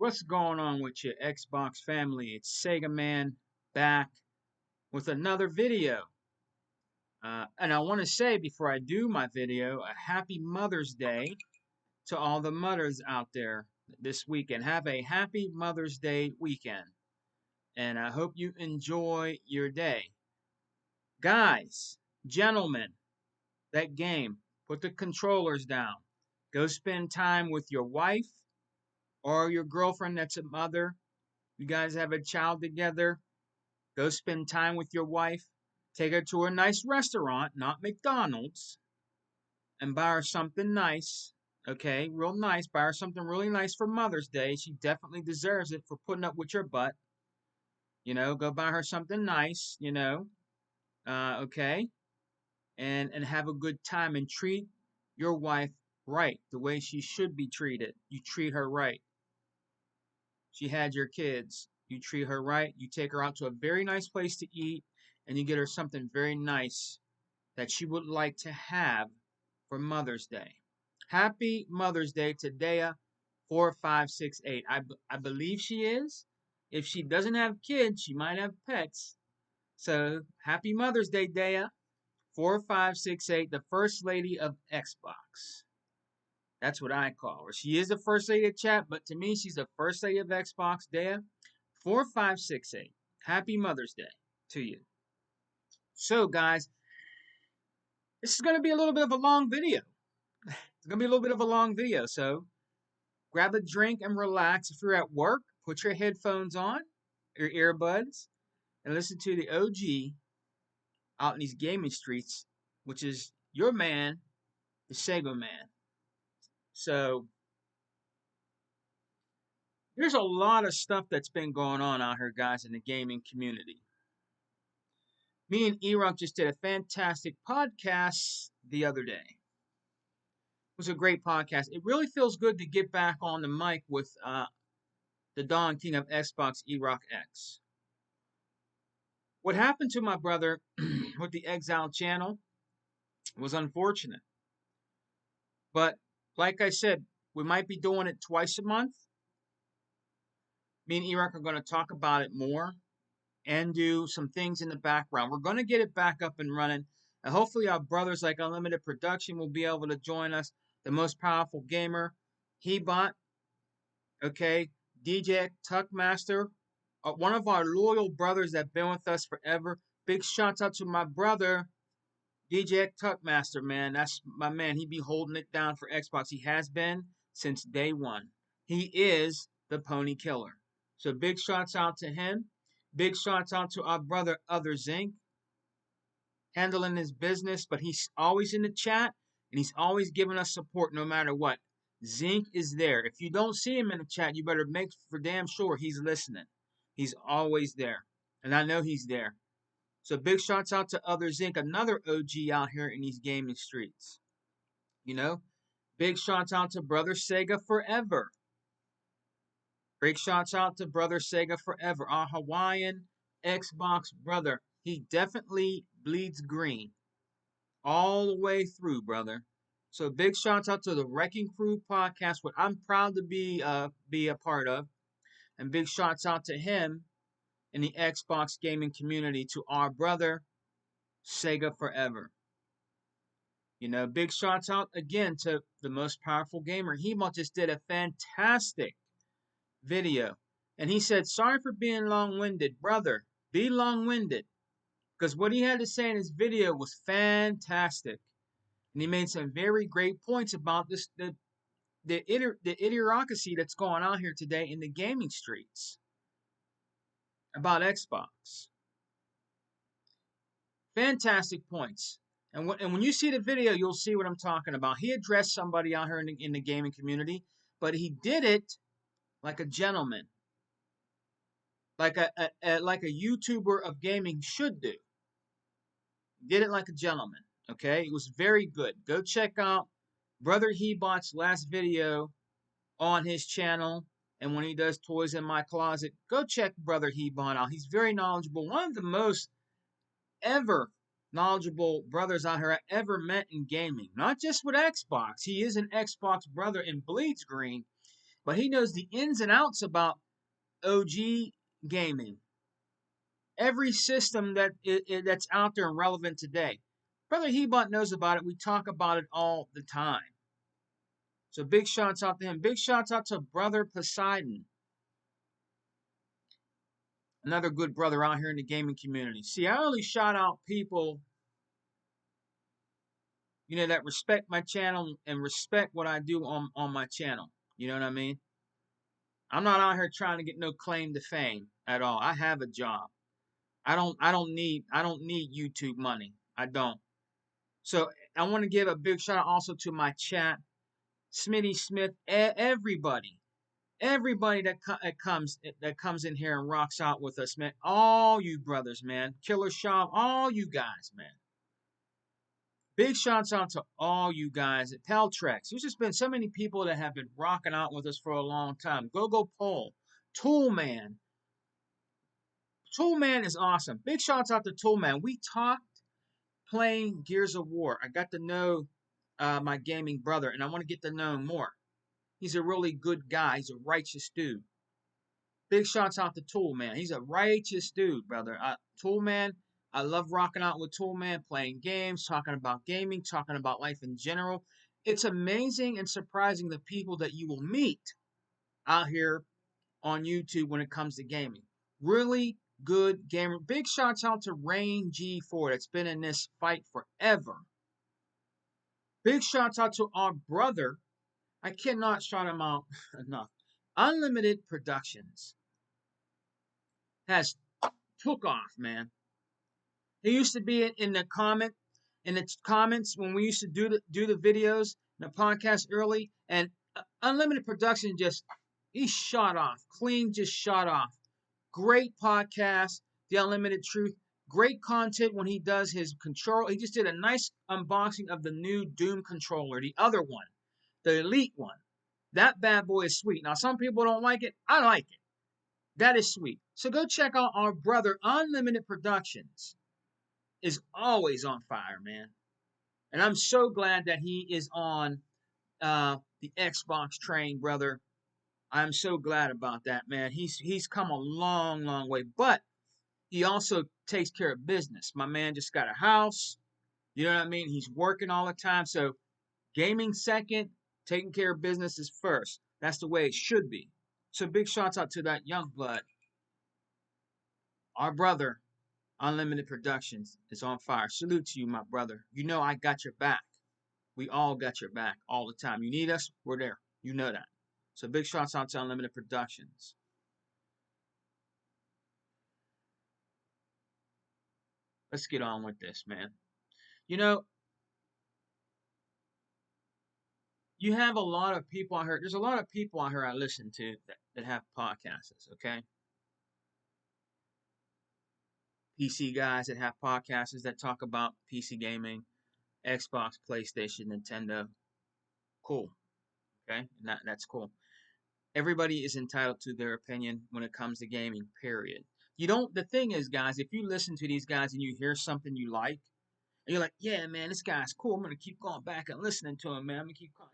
What's going on with your Xbox family? It's Sega Man back with another video. And I want to say before I do my video, a happy Mother's Day to all the mothers out there this weekend. Have a happy Mother's Day weekend. And I hope you enjoy your day. Guys, gentlemen, that game, put the controllers down. Go spend time with your wife or your girlfriend that's a mother. You guys have a child together. Go spend time with your wife. Take her to a nice restaurant, not McDonald's, and buy her something nice. Okay, real nice. Buy her something really nice for Mother's Day. She definitely deserves it for putting up with your butt. Go buy her something nice. Okay, and have a good time and treat your wife right, the way she should be treated. You treat her right. She had your kids. You treat her right. You take her out to a very nice place to eat, and you get her something very nice that she would like to have for Mother's Day. Happy Mother's Day to Dea 4568. I believe she is. If she doesn't have kids, she might have pets. So happy Mother's Day, Dea 4568, the First Lady of Xbox. That's what I call her. She is the First Lady of Chat, but to me, she's the First Lady of Xbox. Dea 4568. Happy Mother's Day to you. So, guys, this is going to be a little bit of a long video. It's going to be a little bit of a long video, so grab a drink and relax. If you're at work, put your headphones on, your earbuds, and listen to the OG out in these gaming streets, which is your man, the Sega Man. So, there's a lot of stuff that's been going on out here, guys, in the gaming community. Me and E-Rock just did a fantastic podcast the other day. It was a great podcast. It really feels good to get back on the mic with the Don King of Xbox, E-Rock X. What happened to my brother with the Exile channel was unfortunate. But like I said, we might be doing it twice a month. Me and E-Rock are going to talk about it more and do some things in the background. We're going to get it back up and running. And hopefully our brothers like Unlimited Production will be able to join us. The Most Powerful Gamer, Hebot, okay, DJ Tuckmaster, one of our loyal brothers that been with us forever. Big shouts out to my brother, DJ Tuckmaster, man. That's my man. He be holding it down for Xbox. He has been since day one. He is the Pony Killer. So big shouts out to him. Big shouts out to our brother Other Zinc, handling his business, but he's always in the chat and he's always giving us support no matter what. Zinc is there. If you don't see him in the chat, you better make for damn sure he's listening. He's always there. And I know he's there. So big shouts out to Other Zinc, another OG out here in these gaming streets. Big shouts out to Brother Sega Forever. Big shouts out to Brother Sega Forever, our Hawaiian Xbox brother. He definitely bleeds green all the way through, brother. So big shouts out to the Wrecking Crew podcast, what I'm proud to be a part of. And big shouts out to him in the Xbox gaming community, to our brother, Sega Forever. Big shouts out again to the Most Powerful Gamer. He just did a fantastic video. And he said, sorry for being long-winded. Brother, be long-winded. Because what he had to say in his video was fantastic. And he made some very great points about this, the idiocracy that's going on here today in the gaming streets about Xbox. Fantastic points. And when you see the video, you'll see what I'm talking about. He addressed somebody out here in the gaming community, but he did it like a gentleman, like a YouTuber of gaming should do. Did it like a gentleman. Okay, it was very good. Go check out Brother Hebot's last video on his channel, and when he does Toys in My Closet, go check Brother Hebot out. He's very knowledgeable. One of the most ever knowledgeable brothers out here I ever met in gaming. Not just with Xbox. He is an Xbox brother and bleeds green. but he knows the ins and outs about OG gaming. Every system that's out there and relevant today. Brother Hebot knows about it. We talk about it all the time. So big shouts out to him. Big shouts out to Brother Poseidon. Another good brother out here in the gaming community. See, I only shout out people, that respect my channel and respect what I do on my channel. You know what I mean? I'm not out here trying to get no claim to fame at all. I have a job. I don't need YouTube money. I don't. So I want to give a big shout out also to my chat, Smitty Smith, everybody that comes in here and rocks out with us, man. All you brothers, man. Killer Shop, all you guys, man. Big shouts out to all you guys at Peltrex. There's just been so many people that have been rocking out with us for a long time. Go Pole, Toolman. Toolman is awesome. Big shouts out to Toolman. We talked playing Gears of War. I got to know my gaming brother, and I want to get to know him more. He's a really good guy. He's a righteous dude. Big shouts out to Toolman. He's a righteous dude, brother. Toolman, I love rocking out with Toolman, playing games, talking about gaming, talking about life in general. It's amazing and surprising the people that you will meet out here on YouTube when it comes to gaming. Really good gamer. Big shouts out to Rain G4 that's been in this fight forever. Big shouts out to our brother. I cannot shout him out enough. Unlimited Productions has took off, man. He used to be in the comments when we used to do the videos, the podcast early, and Unlimited Production he shot off, clean, just shot off. Great podcast, The Unlimited Truth. Great content when he does his control. He just did a nice unboxing of the new Doom controller, the other one, the Elite one. That bad boy is sweet. Now, some people don't like it. I like it. That is sweet. So go check out our brother, Unlimited Productions. Is always on fire, man. And I'm so glad that he is on the Xbox train, brother. I'm so glad about that, man. He's come a long, long way. But he also takes care of business. My man just got a house. You know what I mean? He's working all the time. So gaming second, taking care of business is first. That's the way it should be. So big shouts out to that young blood. Our brother, Unlimited Productions, is on fire. Salute to you, my brother. You know I got your back. We all got your back all the time. You need us, we're there. You know that. So big shouts out to Unlimited Productions. Let's get on with this, man. You have a lot of people out here. There's a lot of people out here I listen to that have podcasts, okay? PC guys that have podcasts that talk about PC gaming, Xbox, PlayStation, Nintendo. Cool. Okay? And that's cool. Everybody is entitled to their opinion when it comes to gaming, period. The thing is, guys, if you listen to these guys and you hear something you like, and you're like, yeah, man, this guy's cool. I'm going to keep going back and listening to him, man. I'm going to keep going.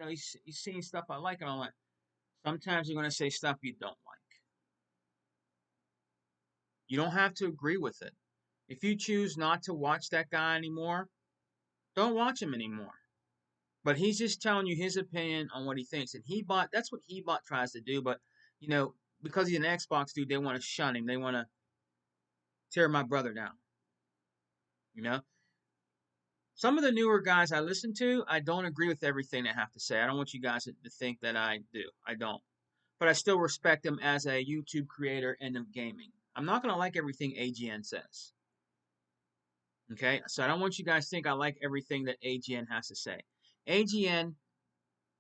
He's seeing stuff I like and all that. Sometimes you're going to say stuff you don't like. You don't have to agree with it. If you choose not to watch that guy anymore, don't watch him anymore. But he's just telling you his opinion on what he thinks. And that's what Hebot tries to do. But, because he's an Xbox dude, they want to shun him. They want to tear my brother down. Some of the newer guys I listen to, I don't agree with everything they have to say. I don't want you guys to think that I do. I don't. But I still respect them as a YouTube creator and of gaming. I'm not going to like everything AGN says. Okay? So I don't want you guys to think I like everything that AGN has to say. AGN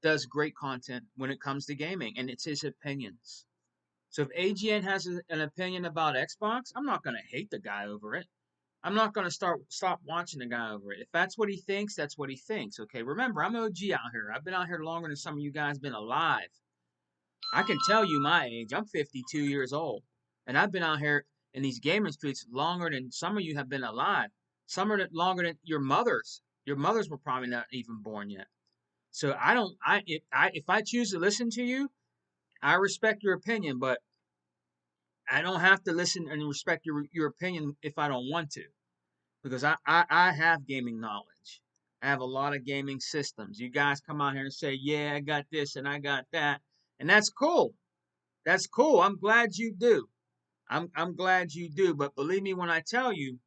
does great content when it comes to gaming, and it's his opinions. So if AGN has an opinion about Xbox, I'm not going to hate the guy over it. I'm not going to stop watching the guy over it. If that's what he thinks, that's what he thinks. Okay, remember, I'm OG out here. I've been out here longer than some of you guys been alive. I can tell you my age. I'm 52 years old. And I've been out here in these gaming streets longer than some of you have been alive. Some are longer than your mothers. Your mothers were probably not even born yet. So if I choose to listen to you, I respect your opinion, but I don't have to listen and respect your opinion if I don't want to, because I have gaming knowledge. I have a lot of gaming systems. You guys come out here and say, yeah, I got this and I got that. And that's cool. That's cool. I'm glad you do. I'm glad you do. But believe me when I tell you,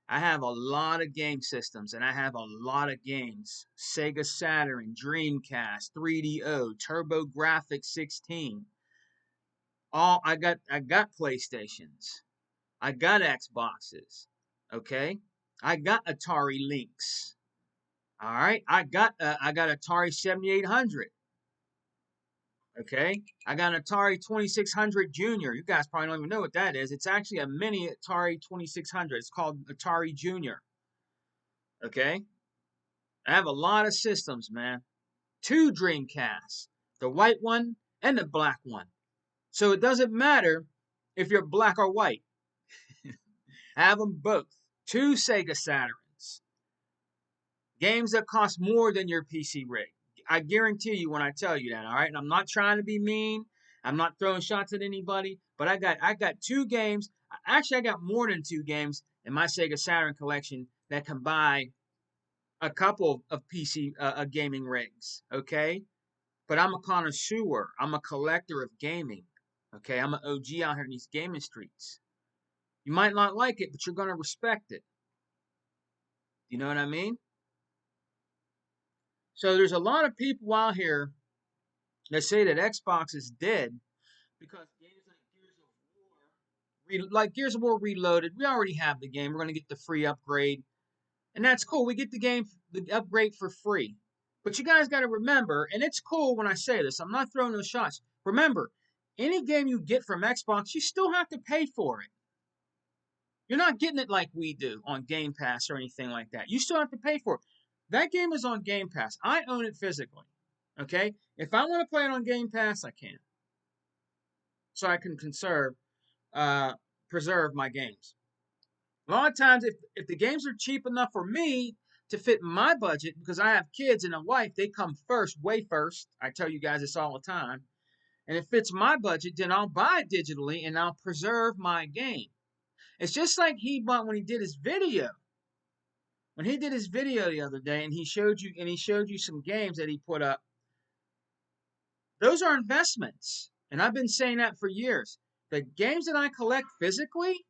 I have a lot of game systems and I have a lot of games. Sega Saturn, Dreamcast, 3DO, TurboGrafx 16. I got PlayStations. I got Xboxes. Okay? I got Atari Lynx. All right? I got Atari 7800. Okay? I got an Atari 2600 Junior. You guys probably don't even know what that is. It's actually a mini Atari 2600. It's called Atari Junior. Okay? I have a lot of systems, man. 2 Dreamcasts, the white one and the black one. So it doesn't matter if you're black or white. Have them both. 2 Sega Saturns. Games that cost more than your PC rig. I guarantee you when I tell you that, all right? And I'm not trying to be mean. I'm not throwing shots at anybody, but I got 2 games. Actually, I got more than 2 games in my Sega Saturn collection that can buy a couple of PC gaming rigs, okay? But I'm a connoisseur. I'm a collector of gaming, okay? I'm an OG out here in these gaming streets. You might not like it, but you're gonna respect it. You know what I mean? So there's a lot of people out here that say that Xbox is dead because games like Gears of War Reloaded, we already have the game. We're gonna get the free upgrade, and that's cool. We get the upgrade for free. But you guys got to remember, and it's cool when I say this. I'm not throwing no shots. Remember, any game you get from Xbox, you still have to pay for it. You're not getting it like we do on Game Pass or anything like that. You still have to pay for it. That game is on Game Pass. I own it physically. Okay? If I want to play it on Game Pass, I can. So I can uh, preserve my games. A lot of times, if the games are cheap enough for me to fit my budget, because I have kids and a wife, they come first, way first. I tell you guys this all the time. And it fits my budget, then I'll buy it digitally and I'll preserve my game. It's just like he bought when he did his video. When he did his video the other day and he showed you some games that he put up, those are investments. And I've been saying that for years. The games that I collect physically,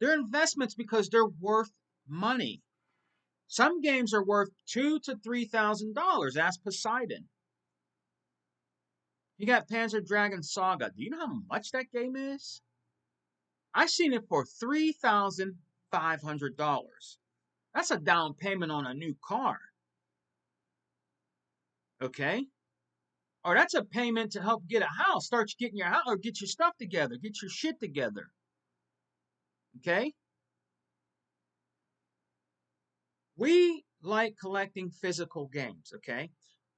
they're investments because they're worth money. Some games are worth $2,000 to $3,000. Ask Poseidon. You got Panzer Dragoon Saga. Do you know how much that game is? I seen it for $3,500. That's a down payment on a new car. Okay? Or that's a payment to help get a house. Start getting your house or get your stuff together. Get your shit together. Okay? We like collecting physical games, okay?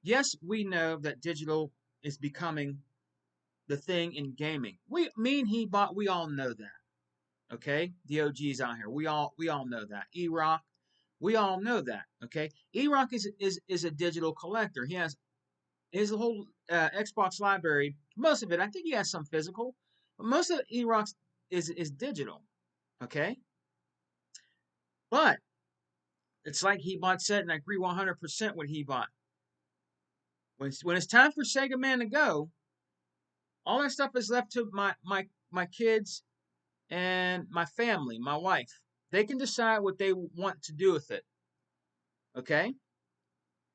Yes, we know that digital is becoming the thing in gaming. Me and he bought, we all know that. Okay? The OGs out here. We all know that. E-Rock, we all know that. Okay? E-Rock is a digital collector. He has his whole Xbox library, most of it, I think he has some physical, but most of E-Rock's is digital. Okay? But it's like he bought said, and I agree 100% what he bought. When it's time for Sega Man to go, all that stuff is left to my kids and my family, my wife. They can decide what they want to do with it. Okay?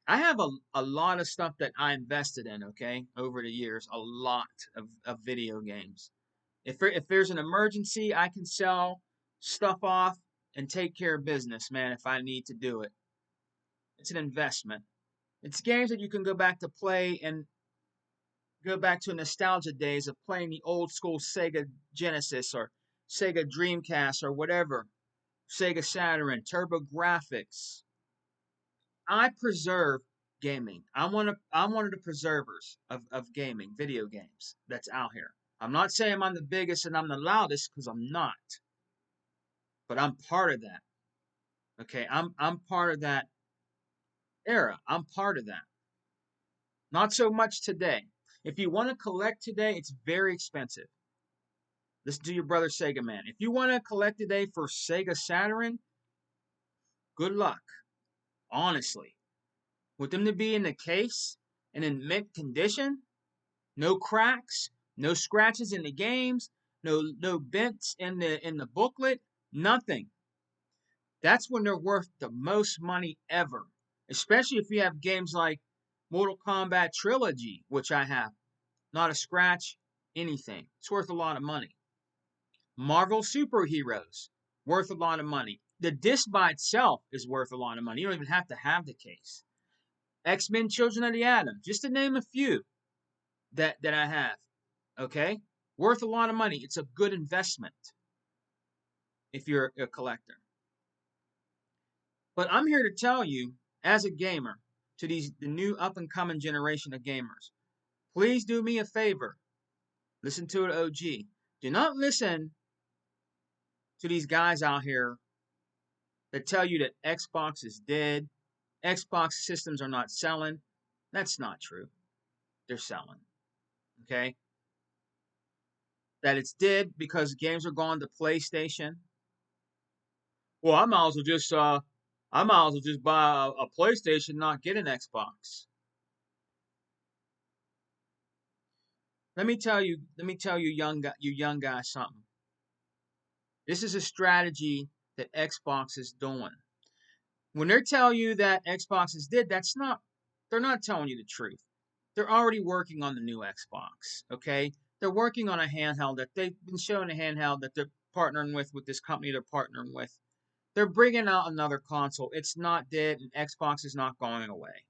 I have a lot of stuff that I invested in, okay, over the years. A lot of video games. If there's an emergency, I can sell stuff off and take care of business, man, if I need to do it. It's an investment. It's games that you can go back to play and go back to nostalgia days of playing the old school Sega Genesis or Sega Dreamcast or whatever, Sega Saturn, TurboGrafx. I preserve gaming. I'm one of the preservers of gaming, video games that's out here. I'm not saying I'm the biggest and I'm the loudest because I'm not, but I'm part of that. Okay, I'm part of that era. I'm part of that. Not so much today. If you want to collect today, it's very expensive. Listen to your brother Sega Man. If you want to collect today for Sega Saturn, good luck. Honestly. With them to be in the case and in mint condition, no cracks, no scratches in the games, no bents in the booklet, nothing. That's when they're worth the most money ever. Especially if you have games like Mortal Kombat Trilogy, which I have. Not a scratch, anything. It's worth a lot of money. Marvel Superheroes, worth a lot of money. The disc by itself is worth a lot of money. You don't even have to have the case. X-Men Children of the Atom, just to name a few that I have. Okay? Worth a lot of money. It's a good investment if you're a collector. But I'm here to tell you, as a gamer, to the new up and coming generation of gamers, please do me a favor. Listen to it, OG. Do not listen to these guys out here that tell you that Xbox is dead, Xbox systems are not selling. That's not true. They're selling. Okay? That it's dead because games are gone to PlayStation. Well, I might as well just buy a PlayStation, not get an Xbox. Let me tell you, you young guys, something. This is a strategy that Xbox is doing. When they're telling you that Xbox is dead, they're not telling you the truth. They're already working on the new Xbox, okay? They're working on a handheld that they've been showing a handheld that they're partnering with this company they're partnering with. They're bringing out another console. It's not dead, and Xbox is not going away.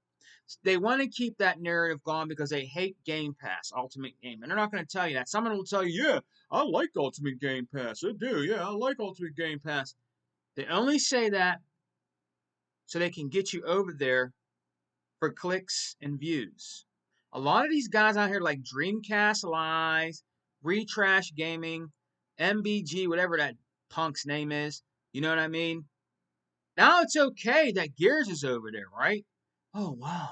They want to keep that narrative going because they hate Game Pass, Ultimate Game. And they're not going to tell you that. Someone will tell you, yeah, I like Ultimate Game Pass. I do, yeah, I like Ultimate Game Pass. They only say that so they can get you over there for clicks and views. A lot of these guys out here like Dreamcast Lies, Retrash Gaming, MBG, whatever that punk's name is, you know what I mean? Now it's okay that Gears is over there, right? Oh, wow.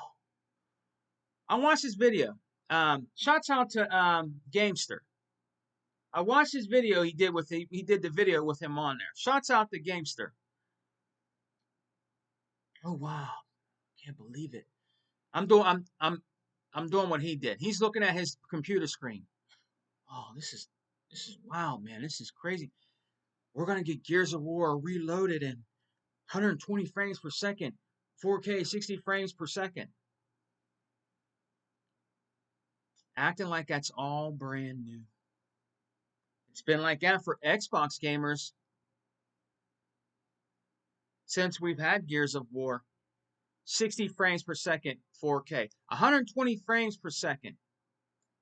I watched this video. Shouts out to Gamester. I watched his video he did the video with him on there. Shouts out to Gamester. Oh wow. Can't believe it. I'm doing what he did. He's looking at his computer screen. Oh, this is wow, man. This is crazy. We're gonna get Gears of War reloaded in 120 frames per second, 4K 60 frames per second. Acting like that's all brand new. It's been like that for Xbox gamers since we've had Gears of War. 60 frames per second, 4K. 120 frames per second,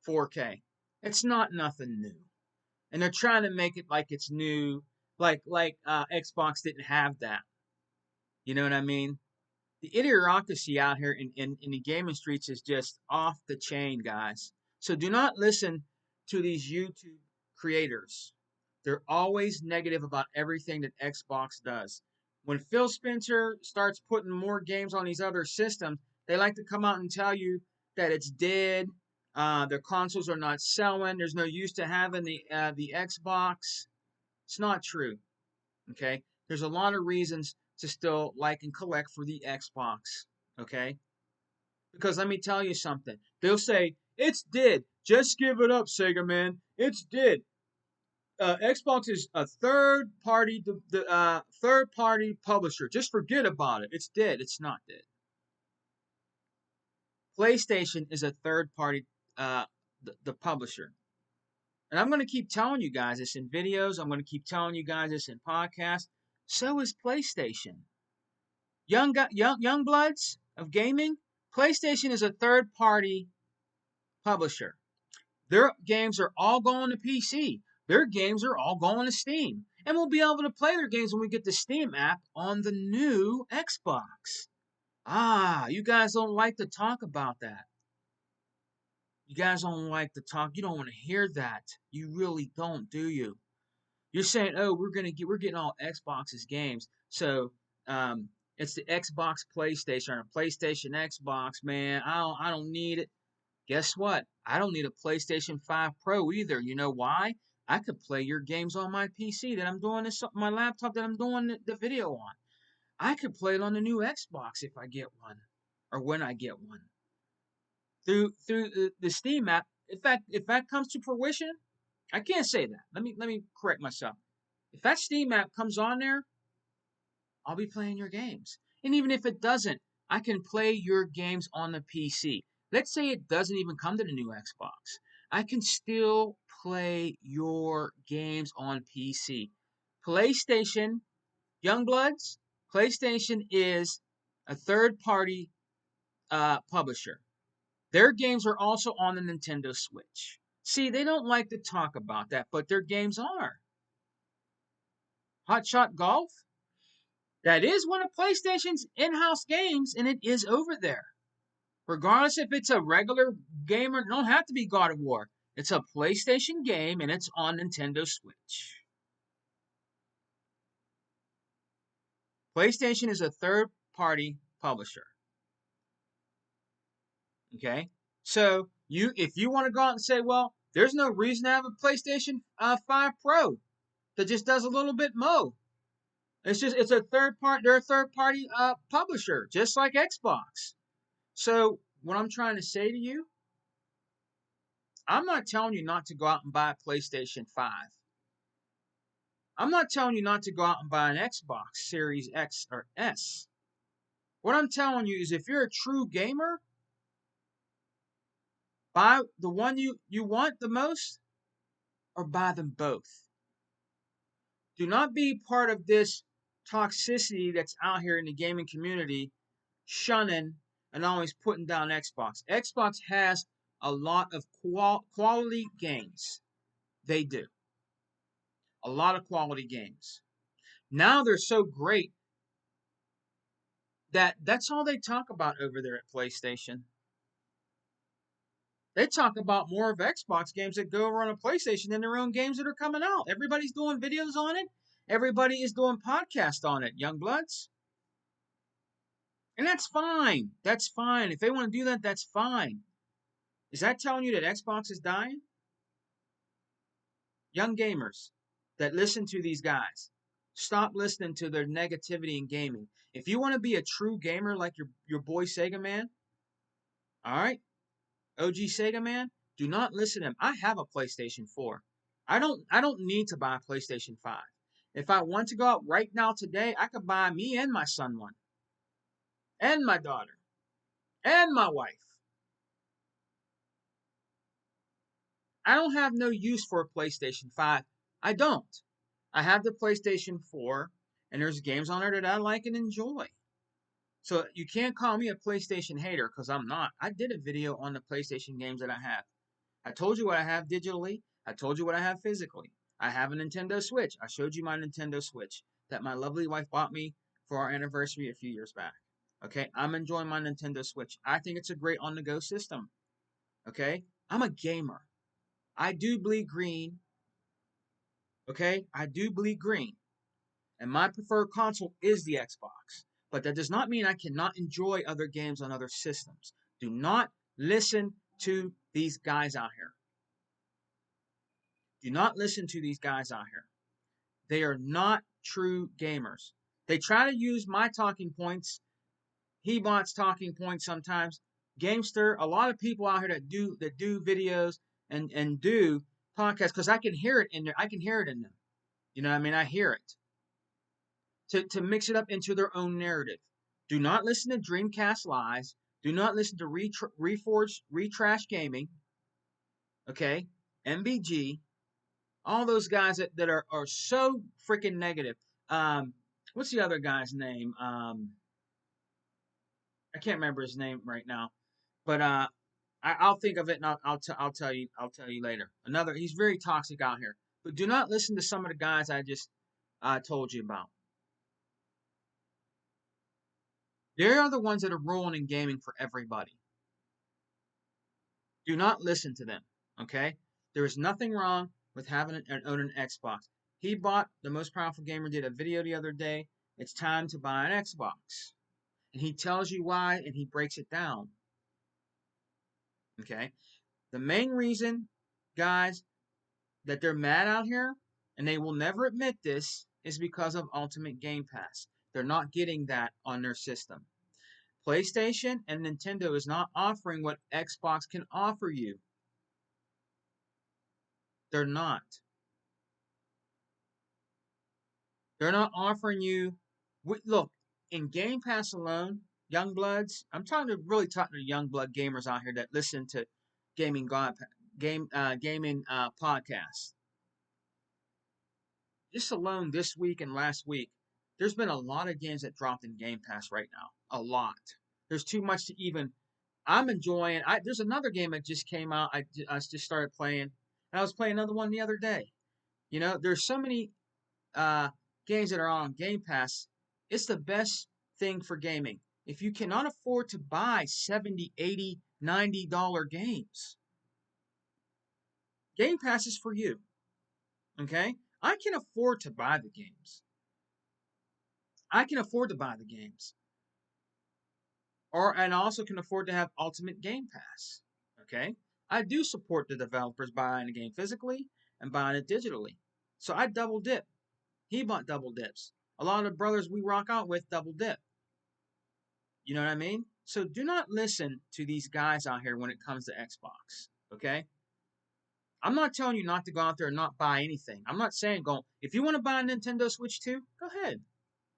4K. It's not nothing new. And they're trying to make it like it's new, like Xbox didn't have that. You know what I mean? The idiocracy out here in the gaming streets is just off the chain, guys. So do not listen to these YouTube creators. They're always negative about everything that Xbox does. When Phil Spencer starts putting more games on these other systems, they like to come out and tell you that it's dead. Their consoles are not selling. There's no use to having the Xbox. It's not true. Okay, there's a lot of reasons to still like and collect for the Xbox. Okay, because let me tell you something. They'll say it's dead. Just give it up, Sega man. It's dead. Xbox is a third party, the third party publisher. Just forget about it. It's dead. It's not dead. PlayStation is a third party, the publisher. And I'm going to keep telling you guys this in videos. I'm going to keep telling you guys this in podcasts. So is PlayStation. Young bloods of gaming. PlayStation is a third party publisher. Their games are all going to PC. Their games are all going to Steam. And we'll be able to play their games when we get the Steam app on the new Xbox. Ah, you guys don't like to talk about that. You guys don't like to talk. You don't want to hear that. You really don't, do you? You're saying, "Oh, we're getting all Xbox's games." So, it's the Xbox PlayStation or PlayStation Xbox, man. I don't need it. Guess what? I don't need a PlayStation 5 Pro either. You know why? I could play your games on my PC that I'm doing this, my laptop that I'm doing the video on. I could play it on the new Xbox if I get one, or when I get one. Through the Steam app. In fact, if that comes to fruition, I can't say that. Let me correct myself. If that Steam app comes on there, I'll be playing your games. And even if it doesn't, I can play your games on the PC. Let's say it doesn't even come to the new Xbox. I can still play your games on PC. PlayStation, Youngbloods, PlayStation is a third party publisher. Their games are also on the Nintendo Switch. See, they don't like to talk about that, but their games are. Hot Shot Golf, that is one of PlayStation's in-house games, and it is over there. Regardless if it's a regular game or it don't have to be God of War. It's a PlayStation game, and it's on Nintendo Switch. PlayStation is a third-party publisher. Okay, so if you want to go out and say, well, there's no reason to have a PlayStation 5 Pro that just does a little bit more. It's a third part. They're a third party publisher, just like Xbox. So what I'm trying to say to you, I'm not telling you not to go out and buy a PlayStation 5. I'm not telling you not to go out and buy an Xbox Series X or S. What I'm telling you is if you're a true gamer, buy the one you want the most or buy them both. Do not be part of this toxicity that's out here in the gaming community, shunning and always putting down Xbox. Xbox has a lot of quality games. They do. A lot of quality games. Now they're so great that that's all they talk about over there at PlayStation. They talk about more of Xbox games that go over on a PlayStation than their own games that are coming out. Everybody's doing videos on it. Everybody is doing podcasts on it, Youngbloods. And that's fine. That's fine. If they want to do that, that's fine. Is that telling you that Xbox is dying? Young gamers that listen to these guys, stop listening to their negativity in gaming. If you want to be a true gamer like your boy Sega Man, all right, OG Sega Man, do not listen to him. I have a PlayStation 4. I don't need to buy a PlayStation 5. If I want to go out right now today, I could buy me and my son one, and my daughter, and my wife. I don't have no use for a PlayStation 5. I don't. I have the PlayStation 4, and there's games on there that I like and enjoy. So you can't call me a PlayStation hater because I'm not. I did a video on the PlayStation games that I have. I told you what I have digitally. I told you what I have physically. I have a Nintendo Switch. I showed you my Nintendo Switch that my lovely wife bought me for our anniversary a few years back. Okay, I'm enjoying my Nintendo Switch. I think it's a great on-the-go system. Okay, I'm a gamer. I do bleed green. Okay, I do bleed green. And my preferred console is the Xbox. But that does not mean I cannot enjoy other games on other systems. Do not listen to these guys out here. Do not listen to these guys out here. They are not true gamers. They try to use my talking points, Hebot's talking points sometimes. Gamester, a lot of people out here that do videos and do podcasts because I can hear it in there. I can hear it in them. You know what I mean? I hear it. To mix it up into their own narrative. Do not listen to Dreamcast Lies. Do not listen to Reforged, Retrash Gaming. Okay? MBG. All those guys that are so freaking negative. What's the other guy's name? I can't remember his name right now. But I'll think of it and I'll tell you later. He's very toxic out here. But do not listen to some of the guys I just told you about. They are the ones that are ruining gaming for everybody. Do not listen to them, okay? There is nothing wrong with having an own an Xbox. He bought the most powerful gamer did a video the other day. It's time to buy an Xbox, and he tells you why, and he breaks it down. Okay? The main reason, guys, that they're mad out here, and they will never admit this, is because of Ultimate Game Pass. They're not getting that on their system. PlayStation and Nintendo is not offering what Xbox can offer you. They're not. They're not offering you. Look, in Game Pass alone, young bloods. I'm really talking to young blood gamers out here that listen to gaming god gaming podcasts. Just alone this week and last week, there's been a lot of games that dropped in Game Pass right now. A lot. There's too much to even. I'm enjoying. There's another game that just came out. I just started playing, and I was playing another one the other day. There's so many uh, games that are on Game Pass. It's the best thing for gaming. If you cannot afford to buy 70, 80, $90 games, Game Pass is for you. Okay? I can afford to buy the games. I can afford to buy the games. And also can afford to have Ultimate Game Pass. Okay? I do support the developers buying the game physically and buying it digitally. So I double dip. He bought double dips. A lot of the brothers we rock out with double dip. You know what I mean? So do not listen to these guys out here when it comes to Xbox. Okay? I'm not telling you not to go out there and not buy anything. I'm not saying go. If you want to buy a Nintendo Switch 2, go ahead.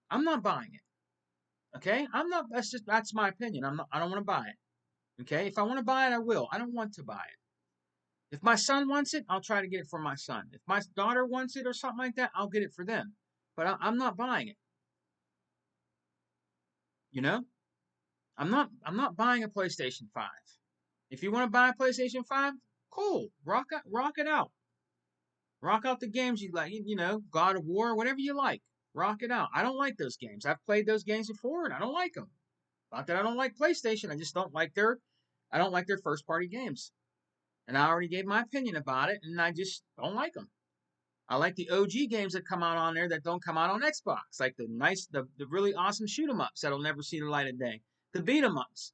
I'm not buying it. Okay? I'm not. That's my opinion. I don't want to buy it. Okay? If I want to buy it, I will. I don't want to buy it. If my son wants it, I'll try to get it for my son. If my daughter wants it or something like that, I'll get it for them. But I'm not buying it. You know? I'm not buying a PlayStation 5. If you want to buy a PlayStation 5, cool. Rock it out. Rock out the games you like, God of War, whatever you like. Rock it out. I don't like those games. I've played those games before and I don't like them. Not that I don't like PlayStation, I don't like their first party games. And I already gave my opinion about it and I just don't like them. I like the OG games that come out on there that don't come out on Xbox, like the really awesome shoot 'em ups that'll never see the light of day, the beat 'em ups,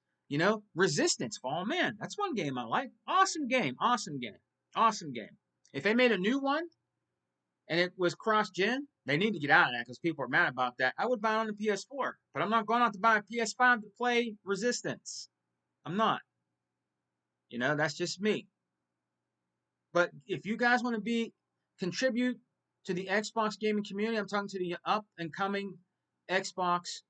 Resistance, Oh man, that's one game I like. Awesome game, awesome game, awesome game. If they made a new one and it was cross-gen, they need to get out of that because people are mad about that. I would buy it on the PS4, but I'm not going out to buy a PS5 to play Resistance. I'm not. That's just me. But if you guys want to contribute to the Xbox gaming community, I'm talking to the up and coming Xbox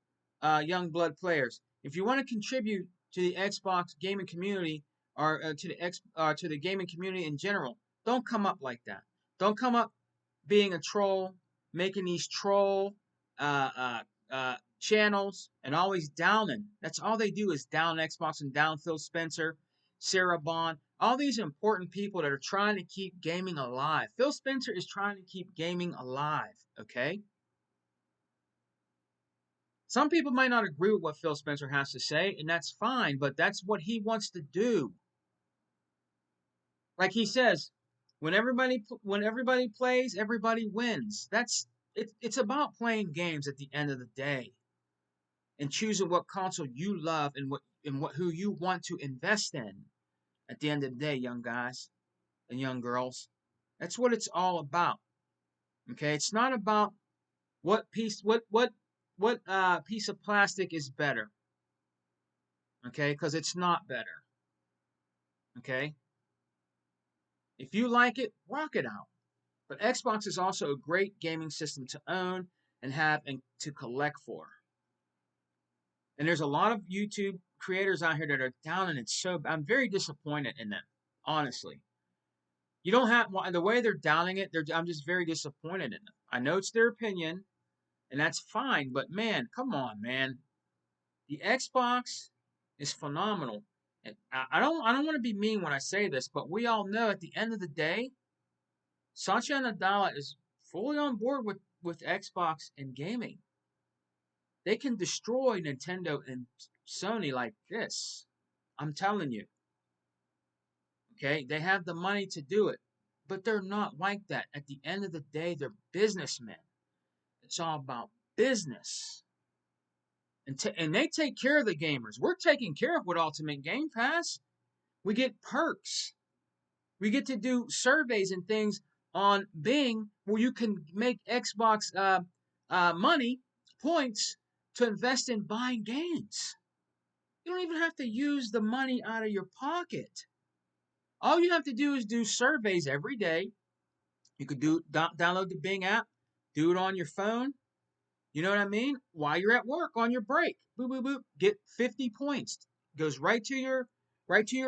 young blood players. If you want to contribute to the Xbox gaming community or to the gaming community in general, don't come up like that. Don't come up being a troll, making these troll channels and always downing. That's all they do is down Xbox and down Phil Spencer, Sarah Bond, all these important people that are trying to keep gaming alive. Phil Spencer is trying to keep gaming alive, okay? Some people might not agree with what Phil Spencer has to say, and that's fine, but that's what he wants to do. Like he says, when everybody plays, everybody wins. It's about playing games at the end of the day and choosing what console you love and who you want to invest in at the end of the day, young guys and young girls. That's what it's all about. Okay, it's not about what piece of plastic is better. Okay, because it's not better. Okay, if you like it, rock it out. But Xbox is also a great gaming system to own and have and to collect for. And there's a lot of YouTube creators out here that are down, and I'm very disappointed in them, honestly. You don't have the way they're downing it. I'm just very disappointed in them. I know it's their opinion, and that's fine. But man, come on, man. The Xbox is phenomenal. And I don't want to be mean when I say this, but we all know at the end of the day, Satya Nadella is fully on board with Xbox and gaming. They can destroy Nintendo and Sony like this. I'm telling you. Okay? They have the money to do it. But they're not like that. At the end of the day, they're businessmen. It's all about business. And they take care of the gamers. We're taking care of with Ultimate Game Pass. We get perks. We get to do surveys and things on Bing where you can make Xbox money, points, to invest in buying games. You don't even have to use the money out of your pocket. All you have to do is do surveys every day. You could download the Bing app, do it on your phone. You know what I mean? While you're at work on your break, boop boop boop, get 50 points. Goes right to your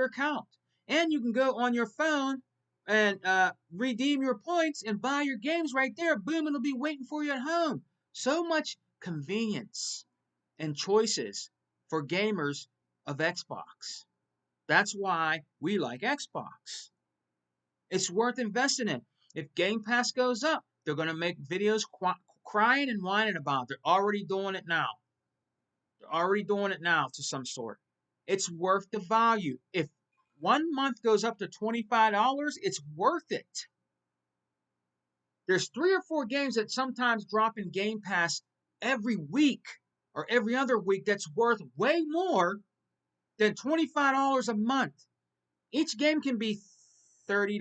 account, and you can go on your phone and redeem your points and buy your games right there. Boom, it'll be waiting for you at home. So much convenience and choices for gamers of Xbox. That's why we like Xbox. It's worth investing in. If Game Pass goes up, they're going to make videos crying and whining about it. They're already doing it now. They're already doing it now to some sort. It's worth the value. If 1 month goes up to $25, it's worth it. There's 3 or 4 games that sometimes drop in Game Pass every week or every other week that's worth way more than $25 a month. Each game can be $30,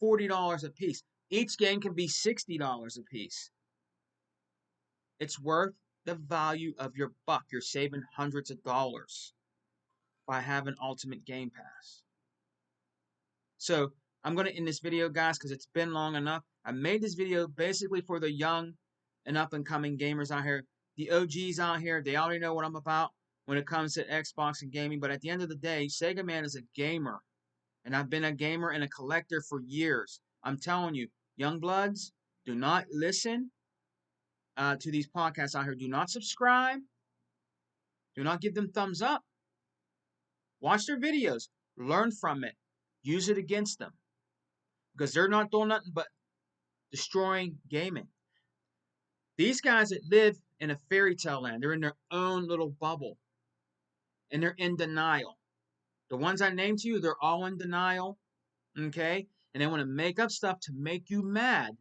$40 a piece. Each game can be $60 a piece. It's worth the value of your buck. You're saving hundreds of dollars by having Ultimate Game Pass. So I'm going to end this video, guys, because it's been long enough. I made this video basically for the young and up-and-coming gamers out here. The OGs out here, they already know what I'm about when it comes to Xbox and gaming. But at the end of the day, Sega Man is a gamer. And I've been a gamer and a collector for years. I'm telling you, young bloods, do not listen to these podcasts out here. Do not subscribe. Do not give them thumbs up. Watch their videos. Learn from it. Use it against them. Because they're not doing nothing but destroying gaming. These guys that live in a fairy tale land, they're in their own little bubble. And they're in denial. The ones I named to you, they're all in denial. Okay? And they want to make up stuff to make you mad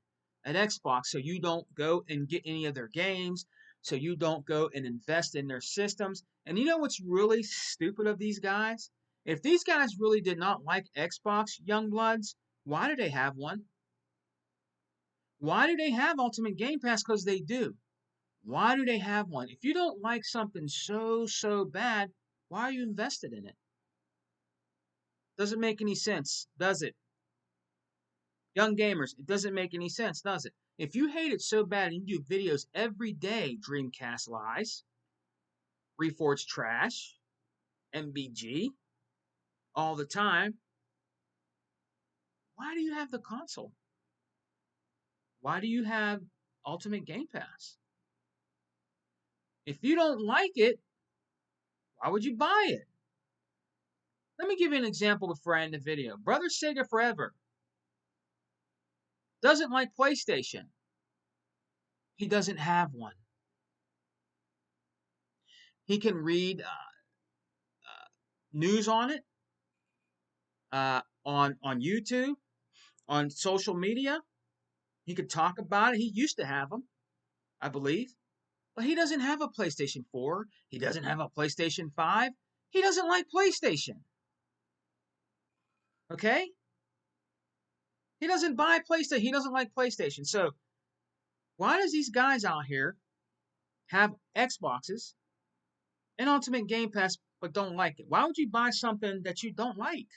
at Xbox so you don't go and get any of their games, so you don't go and invest in their systems. And you know what's really stupid of these guys? If these guys really did not like Xbox, young bloods, why do they have one? Why do they have Ultimate Game Pass? Because they do. Why do they have one? If you don't like something so bad, why are you invested in it? Doesn't make any sense, does it? Young gamers, it doesn't make any sense, does it? If you hate it so bad and you do videos every day, Dreamcast lies, Reforged trash, MBG, all the time, why do you have the console? Why do you have Ultimate Game Pass? If you don't like it, why would you buy it? Let me give you an example before I end the video. Brother Sega Forever doesn't like PlayStation. He doesn't have one. He can read news on it on YouTube, on social media. He could talk about it. He used to have them, I believe. But he doesn't have a PlayStation 4. He doesn't have a PlayStation 5. He doesn't like PlayStation. Okay? He doesn't buy PlayStation. He doesn't like PlayStation. So, why does these guys out here have Xboxes and Ultimate Game Pass but don't like it? Why would you buy something that you don't like?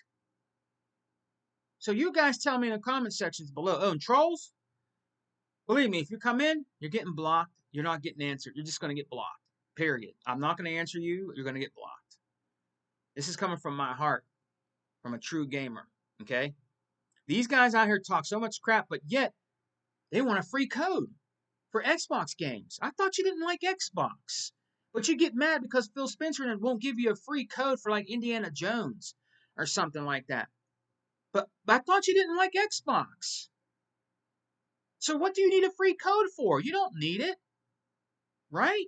So you guys tell me in the comment sections below. Oh, and trolls, believe me, if you come in, you're getting blocked. You're not getting answered. You're just going to get blocked. Period. I'm not going to answer you. You're going to get blocked. This is coming from my heart, from a true gamer. Okay? These guys out here talk so much crap, but yet they want a free code for Xbox games. I thought you didn't like Xbox. But you get mad because Phil Spencer won't give you a free code for like Indiana Jones or something like that. But I thought you didn't like Xbox. So what do you need a free code for? You don't need it. Right?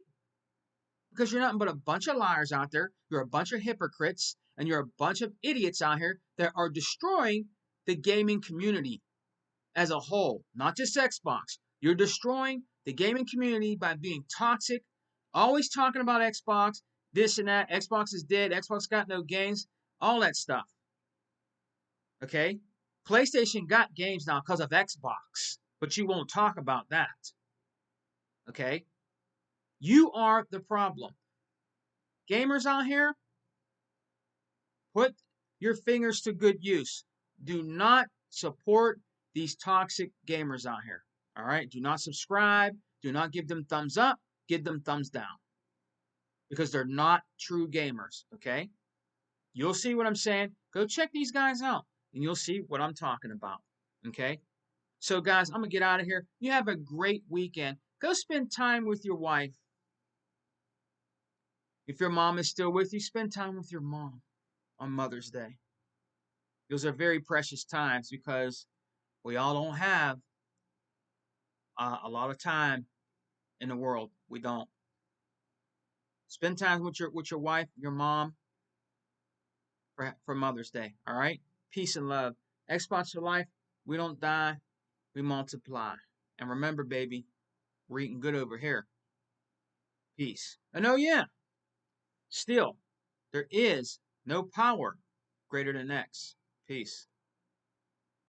Because you're nothing but a bunch of liars out there. You're a bunch of hypocrites. And you're a bunch of idiots out here that are destroying the gaming community as a whole. Not just Xbox. You're destroying the gaming community by being toxic. Always talking about Xbox. This and that. Xbox is dead. Xbox got no games. all that stuff. Okay? PlayStation got games now because of Xbox, but you won't talk about that. Okay? You are the problem. Gamers out here, put your fingers to good use. Do not support these toxic gamers out here. All right? Do not subscribe. Do not give them thumbs up. Give them thumbs down because they're not true gamers. Okay? You'll see what I'm saying. Go check these guys out and you'll see what I'm talking about. Okay? So, guys, I'm going to get out of here. You have a great weekend. Go spend time with your wife. If your mom is still with you, spend time with your mom on Mother's Day. Those are very precious times because we all don't have a lot of time in the world. We don't. Spend time with your wife, your mom for Mother's Day. All right? Peace and love. Xbox for life. We don't die. We multiply. And remember, baby, we're eating good over here. Peace. And oh, yeah. Still, there is no power greater than X. Peace.